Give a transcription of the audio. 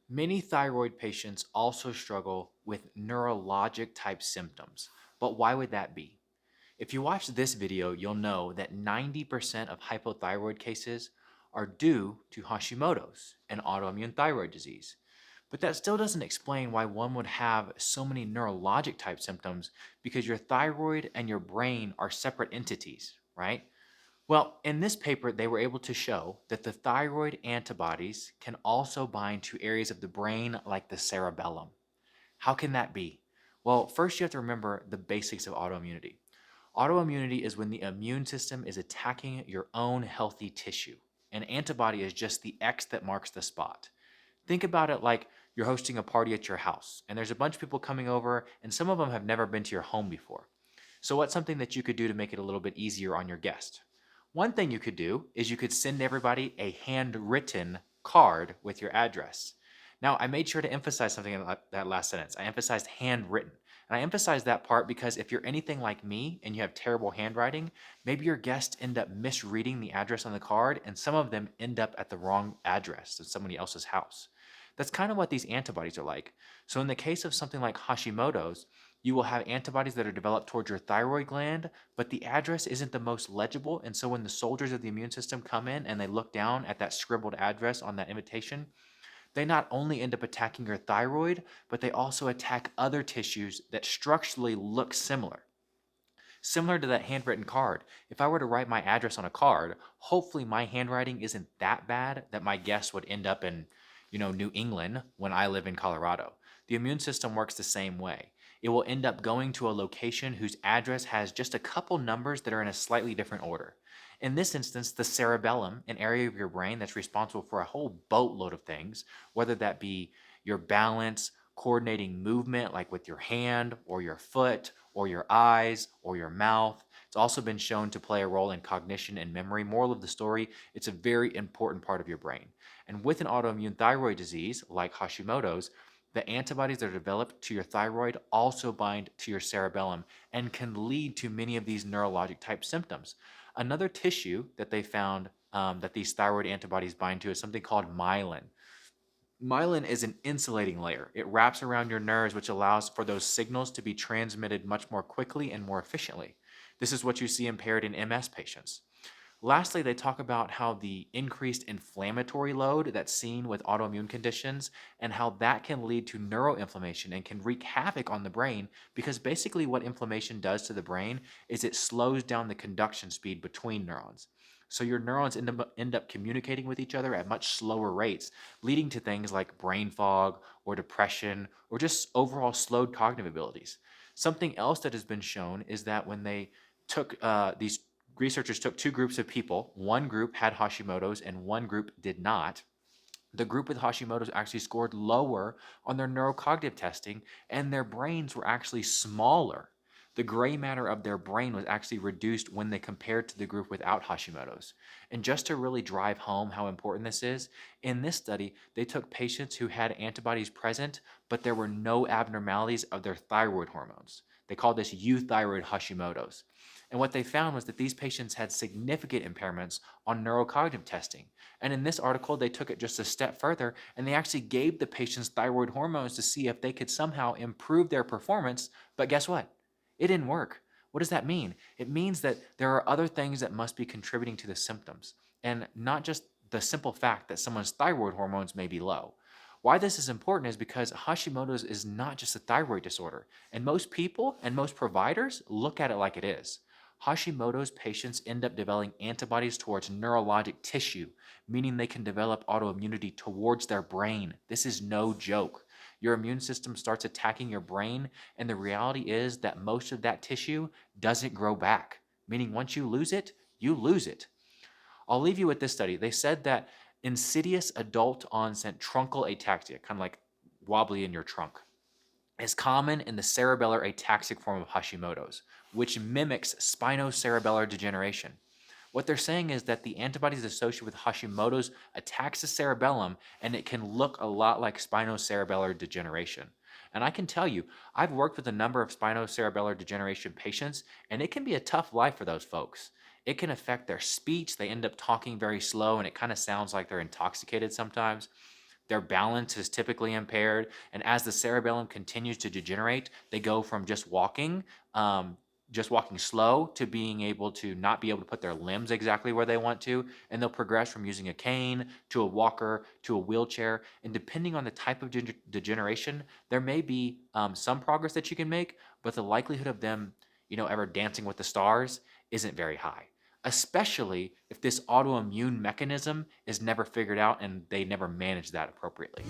Many thyroid patients also struggle with neurologic type symptoms. But why would that be? If you watch this video, you'll know that 90% of hypothyroid cases are due to Hashimoto's, an autoimmune thyroid disease. But that still doesn't explain why one would have so many neurologic type symptoms because your thyroid and your brain are separate entities, right? Well, in this paper, they were able to show that the thyroid antibodies can also bind to areas of the brain like the cerebellum. How can that be? Well, first you have to remember the basics of autoimmunity. Autoimmunity is when the immune system is attacking your own healthy tissue. An antibody is just the X that marks the spot. Think about it like you're hosting a party at your house, and there's a bunch of people coming over, and some of them have never been to your home before. So, what's something that you could do to make it a little bit easier on your guest? One thing you could do is you could send everybody a handwritten card with your address. Now, I made sure to emphasize something in that last sentence. I emphasized handwritten. And I emphasize that part because if you're anything like me and you have terrible handwriting, maybe your guests end up misreading the address on the card and some of them end up at the wrong address of somebody else's house. That's kind of what these antibodies are like. So, in the case of something like Hashimoto's, you will have antibodies that are developed towards your thyroid gland, but the address isn't the most legible. And so, when the soldiers of the immune system come in and they look down at that scribbled address on that invitation, they not only end up attacking your thyroid, but they also attack other tissues that structurally look similar. Similar to that handwritten card, if I were to write my address on a card, hopefully my handwriting isn't that bad that my guests would end up in, New England when I live in Colorado. The immune system works the same way. It will end up going to a location whose address has just a couple numbers that are in a slightly different order. In this instance, the cerebellum, an area of your brain that's responsible for a whole boatload of things, whether that be your balance, coordinating movement like with your hand or your foot or your eyes or your mouth. It's also been shown to play a role in cognition and memory. Moral of the story, it's a very important part of your brain. And with an autoimmune thyroid disease like Hashimoto's, the antibodies that are developed to your thyroid also bind to your cerebellum and can lead to many of these neurologic type symptoms. Another tissue that they found that these thyroid antibodies bind to is something called myelin. Myelin is an insulating layer. It wraps around your nerves, which allows for those signals to be transmitted much more quickly and more efficiently. This is what you see impaired in MS patients. Lastly, they talk about how the increased inflammatory load that's seen with autoimmune conditions and how that can lead to neuroinflammation and can wreak havoc on the brain because basically what inflammation does to the brain is it slows down the conduction speed between neurons. So your neurons end up communicating with each other at much slower rates, leading to things like brain fog or depression or just overall slowed cognitive abilities. Something else that has been shown is that when they took these researchers took two groups of people. One group had Hashimoto's and one group did not. The group with Hashimoto's actually scored lower on their neurocognitive testing, and their brains were actually smaller. The gray matter of their brain was actually reduced when they compared to the group without Hashimoto's. And just to really drive home how important this is, in this study, they took patients who had antibodies present, but there were no abnormalities of their thyroid hormones. They called this euthyroid Hashimoto's. And what they found was that these patients had significant impairments on neurocognitive testing. And in this article, they took it just a step further and they actually gave the patients thyroid hormones to see if they could somehow improve their performance. But guess what? It didn't work. What does that mean? It means that there are other things that must be contributing to the symptoms, and not just the simple fact that someone's thyroid hormones may be low. Why this is important is because Hashimoto's is not just a thyroid disorder, and most people and most providers look at it like it is. Hashimoto's patients end up developing antibodies towards neurologic tissue, meaning they can develop autoimmunity towards their brain. This is no joke. Your immune system starts attacking your brain, and the reality is that most of that tissue doesn't grow back, meaning once you lose it, you lose it. I'll leave you with this study. They said that insidious adult onset truncal ataxia, kind of like wobbly in your trunk, is common in the cerebellar ataxic form of Hashimoto's, which mimics spinocerebellar degeneration. What they're saying is that the antibodies associated with Hashimoto's attacks the cerebellum and it can look a lot like spinocerebellar degeneration. And I can tell you, I've worked with a number of spinocerebellar degeneration patients, and it can be a tough life for those folks. It can affect their speech. They end up talking very slow, and it kind of sounds like they're intoxicated sometimes. Their balance is typically impaired. And as the cerebellum continues to degenerate, they go from just walking slow to being able to not be able to put their limbs exactly where they want to. And they'll progress from using a cane to a walker to a wheelchair. And depending on the type of degeneration, there may be some progress that you can make, but the likelihood of them, ever dancing with the stars isn't very high, especially if this autoimmune mechanism is never figured out and they never manage that appropriately.